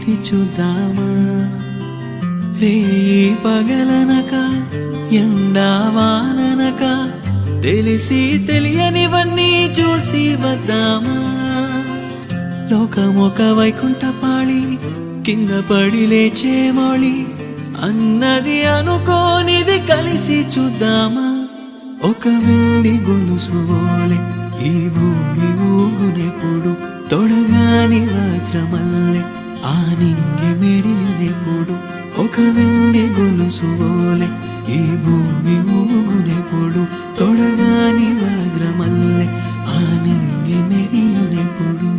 నీతి చూద్దామా రేయి పగలనక ఎండా వాననక తెలిసి తెలియనివన్నీ చూసి వద్దామా లోకమొక వైకుంఠపాళి కింద పడి లేచే మౌళి అన్నది అనుకోనిది కలిసి చూద్దామా ఒక వెండి గొలుసు వోలే ఈ భూమి ఊగునెప్పుడు తొడగాని వజ్రమల్లె ఆ నింగి మెరియునెప్పుడు ఒక వెండి గొలుసు వోలే ఈ భూమి ఊగునెప్పుడు తొడగాని వజ్రమల్లె ఆ నింగి మెరియునెప్పుడు